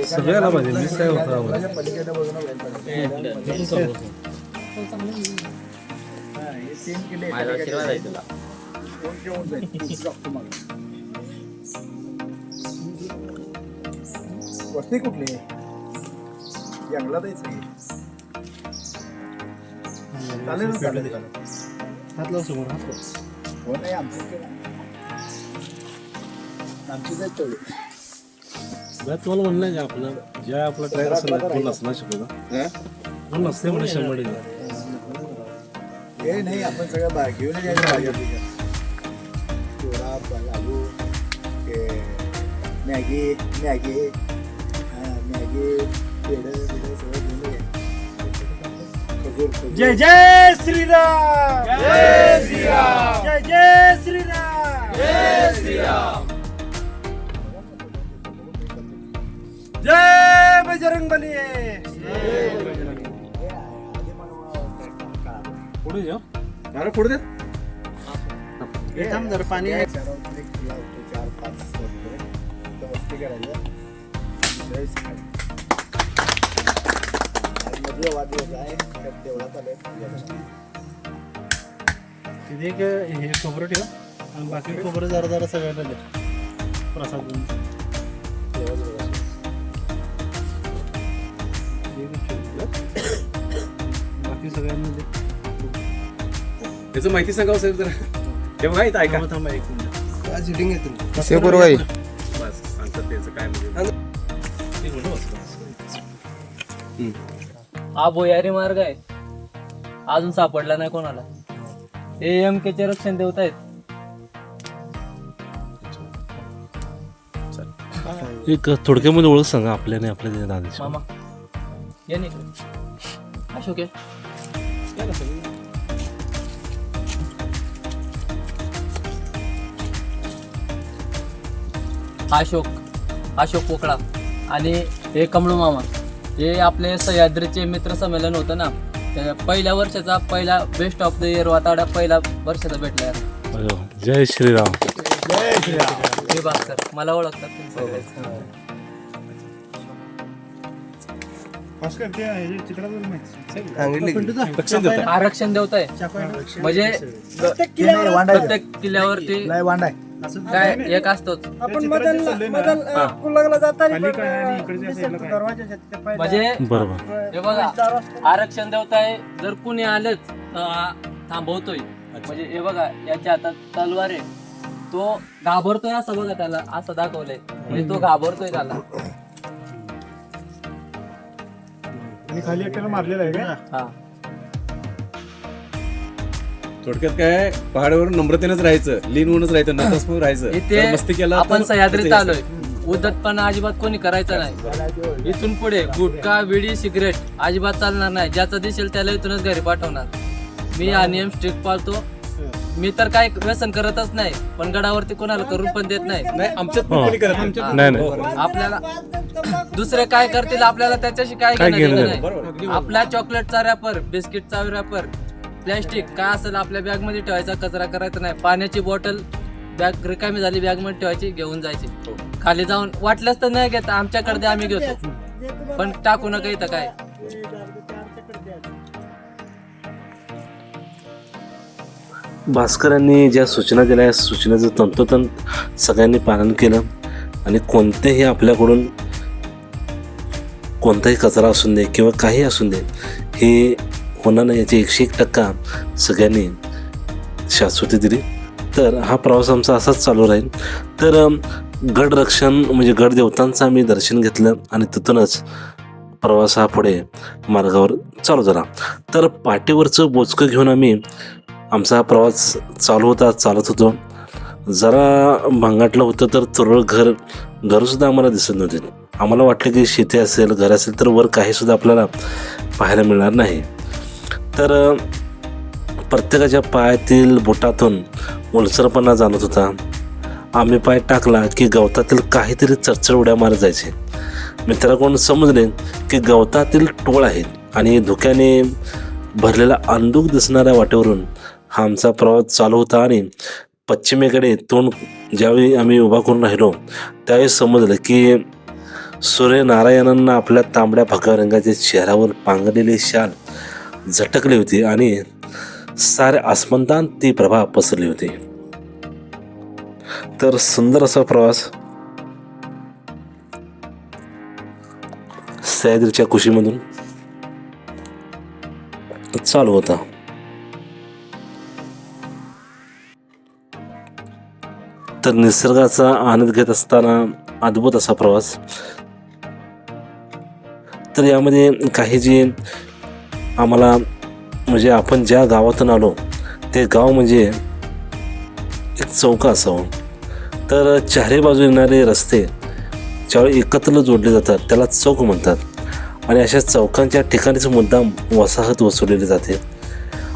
सगळ्याला पाहिजे मीच काय होतं वस्ती कुठली जंगलात चालेल हातला समोर हो नाही आमची तेवढी तुम्हाला म्हणलं जे आपलं ज्या आपला ट्रॅक असेल कोण नसला शिकवता कोण नसते म्हणजे 100 हे नाही आपण सगळं घेऊन यायचं भाजी चिवडा लाडू ते मॅगी मॅगी मॅगी पेढं सगळं घेऊन जय जय श्रीराम जय श्रीराम जय जय श्रीराम जय श्रीराम जय बजरंगबली पुढे जाऊ अरे पुढे दे थांब जरा पाणी 4-5 वस्ती करायचं वाढदिवस आहे देवळात आले तिथे एक हे खोबरं ठेव आणि बाकी खोबरं जरा जरा सगळ्याला दे प्रसाद बाकी सगळ्यांना दे त्याचं माहिती सांगावं साहेब जरा हे बघा इथं ऐका थांबा एक मिनिट आज हिटिंग येते बस सांगतात त्याचं काय म्हणजे हा भुयारी मार्ग आहे अजून सापडला नाही कोणाला. AMKचे रक्षण देवत आहेत. एक थोडक्यामध्ये ओळख सांगा आपल्याने आपल्या दादाची. मामा ये नाही अशोक आहे. अशोक पोकळा आणि हे कमळू मामा हे आपले सह्याद्रीचे मित्र संमेलन होतं ना त्या पहिल्या वर्षाचा पहिला बेस्ट ऑफ द इयर वाताडा पहिला वर्षाचा भेटला यार. जय श्रीराम. हे भास्कर मला ओळखतात तुम्ही सगळेच. आरक्षण देवत आहे म्हणजे प्रत्येक किल्ल्यावरती काय एक असतोच आपण कुल्लागला म्हणजे बरोबर. हे बघा आरक्षण देवत आहे जर कुणी आलंच थांबवतोय म्हणजे हे बघा याच्या हातात तलवार आहे तो घाबरतोय असं बघा त्याला असं दाखवलंय म्हणजे तो घाबरतोय त्याला. खाली एकट्याला मारलेला आहे का? हा थोडक्यात काय पहाडावरून नम्रतेनंच राहायचं लीन होऊनच राहायचं नतस्म राहायचं इथे मस्ती केला आपण सह्याद्रीत आलोय उद्धटपणा अजिबात कोणी करायचं नाही. इथून पुढे गुटखा विडी सिगरेट अजिबात चालणार नाही. ज्याचं दिसेल त्याला इथूनच घरी पाठवणार. मी हा नियम स्ट्रिक्ट पाळतो. मी तर काय व्यसन करतच नाही पण गडावरती कोणाला करून पण देत नाही. आमच्यात पण कोणी करत नाही. नाही आपल्याला दुसरे काय करतील आपल्याला त्याच्याशी काय घेणं देणं नाही. आपला चॉकलेटचा रॅपर बिस्किटचा रॅपर प्लॅस्टिक काय असेल आपल्या बॅग मध्ये ठेवायचा कचरा करायचा नाही. पाण्याची बॉटल बॅग रिकामी झाली बॅग मध्ये ठेवायची घेऊन जायची. खाली जाऊन वाटलंच तर नाही घेत आमच्याकडे आम्ही घेतो पण टाकू नका इथं काय. भास्करांनी ज्या सूचना दिल्या या सूचनेचं तंतोतंत सगळ्यांनी पालन केलं आणि कोणतेही आपल्याकडून कोणताही कचरा असून दे किंवा काही असून दे हे होणार नाही याची 101% सगळ्यांनी शाश्वती दिली. तर हा प्रवास आमचा असाच चालू राहील. तर गड रक्षण म्हणजे गड देवतांचं आम्ही दर्शन घेतलं आणि तिथूनच प्रवास हा पुढे मार्गावर चालू झाला. तर पाठीवरचं बोचकं घेऊन आम्ही आमचा प्रवास चालत होतो. जरा भांगाटलं होतं तर तुरळ घरसुद्धा आम्हाला दिसत नव्हते. आम्हाला वाटलं की शेती असेल घर असेल तर वर काहीसुद्धा आपल्याला पाहायला मिळणार नाही. तर प्रत्येकाच्या पायातील बोटातून ओलसरपणा जाणवत होता. आम्ही पाय टाकला की गवतातील काहीतरी चरचर उड्या मारत जायचे. मित्राकडून समजले की गवतातील टोळ आहेत आणि धुक्याने भरलेला अंदूक दिसणाऱ्या वाटेवरून हा आमचा प्रवास चालू होता आणि पश्चिमेकडे तोंड ज्यावेळी आम्ही उभा करून राहिलो त्यावेळी समजलं की सूर्यनारायणांना आपल्या तांबड्या भगव्या रंगाच्या चेहऱ्यावर पांघरलेली शाल झटकली होती आणि साऱ्या आसमंतात ती प्रभा पसरली होती. तर सुंदर असा प्रवास सह्याद्रीच्या कुशीमधून चालू होता. तर निसर्गाचा आनंद घेत असताना अद्भुत असा प्रवास. तर यामध्ये काही जे आम्हाला म्हणजे आपण ज्या गावातून आलो ते गाव म्हणजे एक चौका असावं. तर चारही बाजू येणारे रस्ते ज्यावेळी एकत्र जोडले जातात त्याला चौक म्हणतात आणि अशा चौकांच्या ठिकाणीच मुद्दाम वसाहत वसवलेली जाते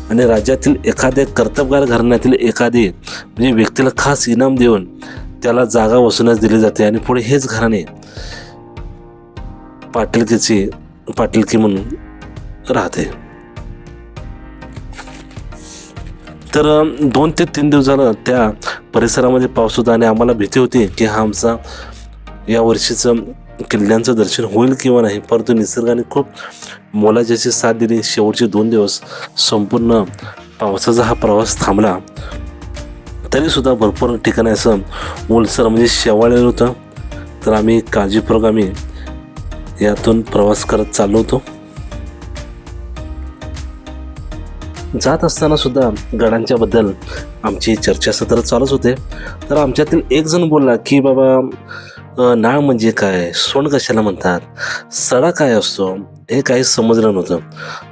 आणि राज्यातील एखाद्या कर्तबगार घराण्यातील एखादी म्हणजे व्यक्तीला खास इनाम देऊन त्याला जागा वसवण्यास दिली जाते आणि पुढे हेच घराणे पाटीलकी म्हणून राहते. तर 2 ते 3 दिवस झालं त्या परिसरामध्ये पाऊस होता आणि आम्हाला भीती होती की हा आमचा या वर्षीचं किल्ल्यांचं दर्शन होईल किंवा नाही. परंतु निसर्गाने खूप मोलाची अशी साथ दिली. शेवटचे 2 दिवस संपूर्ण पावसाचा हा प्रवास थांबला तरीसुद्धा भरपूर ठिकाणी असं ओलसर म्हणजे शेवाळलेलं होतं. तर आम्ही काळजीपूर्वक यातून प्रवास करत चाललो होतो. जात असताना सुद्धा गडांच्या बद्दल आमची चर्चासत्र चालूच होते. तर आमच्यातील एक जण बोलला की बाबा नाळ म्हणजे काय, सोंड कशाला म्हणतात, सडा काय असतो हे काही समजलं नव्हतं.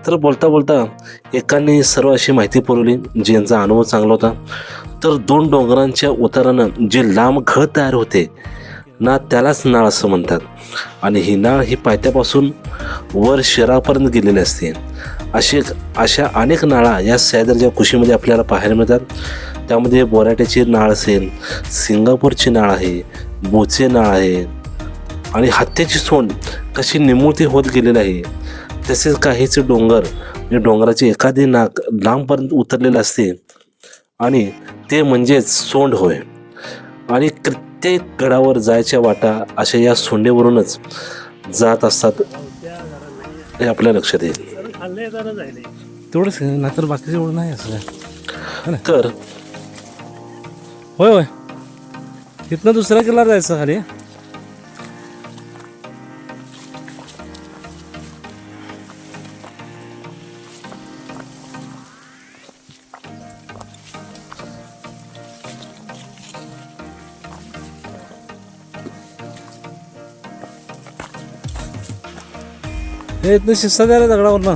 तर बोलता बोलता एकाने सर्व अशी माहिती पुरवली ज्यांचा अनुभव चांगला होता. तर 2 डोंगरांच्या उतारानं जे लांब घळ तयार होते ना त्यालाच नाळ असं म्हणतात आणि ही नाळ ही पायथ्यापासून वर शहरापर्यंत गेलेली असते. अशा अनेक नाळा या सह्याद्रीच्या कुशीमध्ये आपल्याला पाहायला मिळतात. त्यामध्ये बोराट्याची नाळ असेल, सिंगापूरची नाळ आहे, बोचे नाळ आहे आणि हत्तीची सोंड कशी निमुळती होत गेलेली आहे. तसेच काहीच डोंगर म्हणजे डोंगराची एखादी नाक लांबपर्यंत उतरलेलं असते आणि ते म्हणजेच सोंड होय. आणि प्रत्येक गडावर जायच्या वाटा अशा या सोंडेवरूनच जात असतात हे आपल्या लक्षात येईल. तेवढंच नाहीतर बाकीचं एवढं नाही असं. तर होय तिथनं दुसऱ्या किल्ल्यावर जायचं खाली. हे इथनं शिस्ता द्यायला दगडावर ना.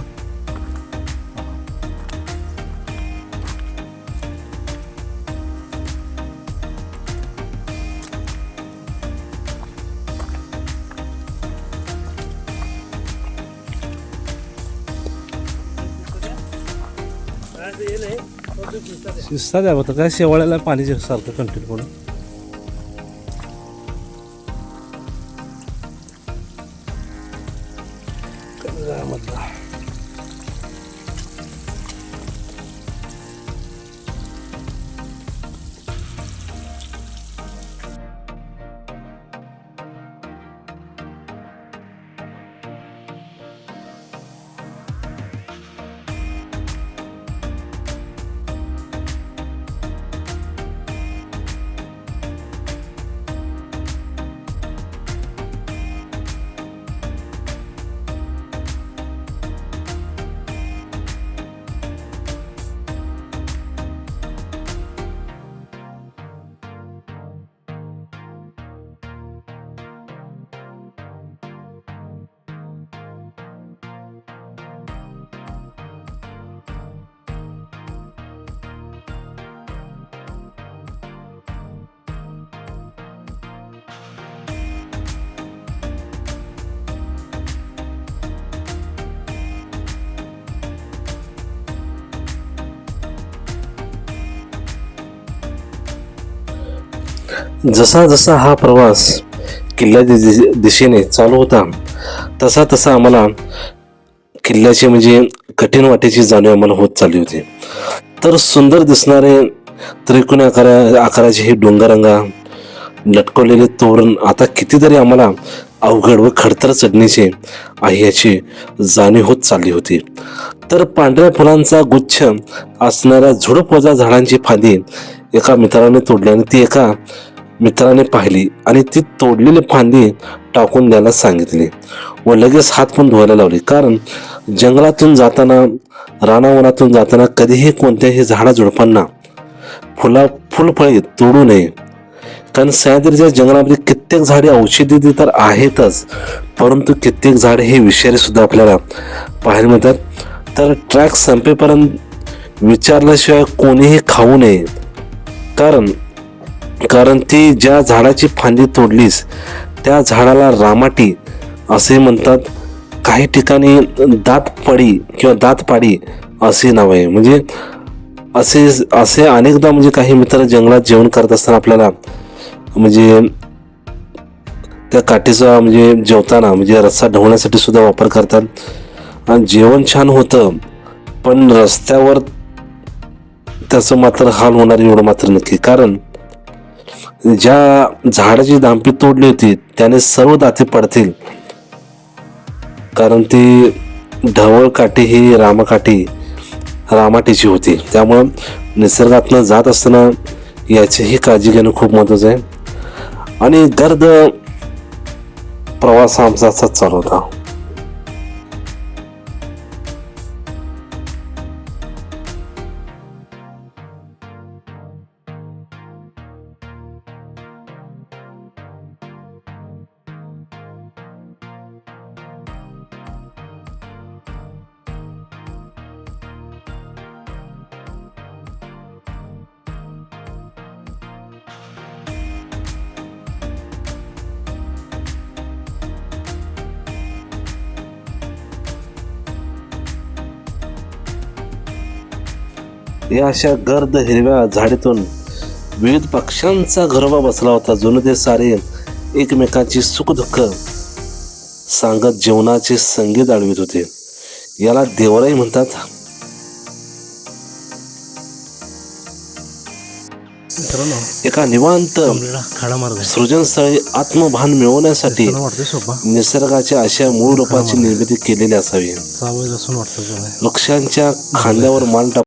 शिस्ता द्या होतं काय शेवाळ्याला पाणी सारखं कंटिन्यू करून. जसा जसा हा प्रवास किल्ल्याच्या दिशेने चालू होता तसा तसा आम्हाला किल्ल्याचे म्हणजे कठीण वाटेची जाणीव आम्हाला होत चालली होती. तर सुंदर दिसणारे त्रिकोणी आकाराची ही डोंगररांगा, लटकवलेले तोरण आता कितीतरी आम्हाला अवघड व खडतर चढणीचे आहे याची जाणीव होत चालली होती. तर पांढऱ्या फुलांचा गुच्छ असणाऱ्या झुडपवजा झाडांची फांदी एका मित्राने तोडली आणि ती एका मित्राने पाहिली आणि ती तोडलेली फांदी टाकून द्यायला सांगितली व लगेच हात पण धुवायला लावले. कारण जंगलातून जाताना, रानावनातून जाताना कधीही कोणत्याही झाडाझुडपांना फुलफळे तोडू नये. कारण सह्याद्रीच्या जंगलामध्ये कित्येक झाडे औषधी तर आहेतच, परंतु कित्येक झाडे हे विषारी सुद्धा आपल्याला पाहायला मिळतात. तर ट्रॅक संपेपर्यंत विचारल्याशिवाय कोणीही खाऊ नये. कारण ती ज्या झाडाची फांदी तोडलीस त्या झाडाला रामाटी असे म्हणतात. काही ठिकाणी दातपडी किंवा दातपाडी असे नाव आहे. म्हणजे असे अनेकदा म्हणजे काही मित्र जंगलात जेवण करत असताना आपल्याला म्हणजे त्या काठीचा म्हणजे जेवताना म्हणजे रस्सा ढवण्यासाठी सुद्धा वापर करतात. आणि जेवण छान होतं, पण रस्त्यावर त्याचं मात्र हाल होणार एवढं मात्र नक्की. कारण ज्या झाडाची दांपी तोडली होती त्याने सर्व दाते पडतील. कारण ती ढवळ काठी ही रामाटीची होती. त्यामुळं निसर्गातनं जात असताना याचीही काळजी घेणं खूप महत्त्वाचं आहे. आणि गर्द प्रवास आमचा असाच चालू होता. या अशा गर्द हिरव्या झाडीतून विविध पक्ष्यांचा घरोबा बसला होता. जणू ते सारे एकमेकांची सुखदुःख सांगत जीवनाचे संगीत आळवीत होते. याला देवराई म्हणतात. एका निवांत सृजनस्थळी आत्मभान मिळवण्यासाठी निसर्गाच्या अशा मूळ रूपाची निर्मिती केलेली असावी. वृक्षांच्या खांद्यावर मान टाकून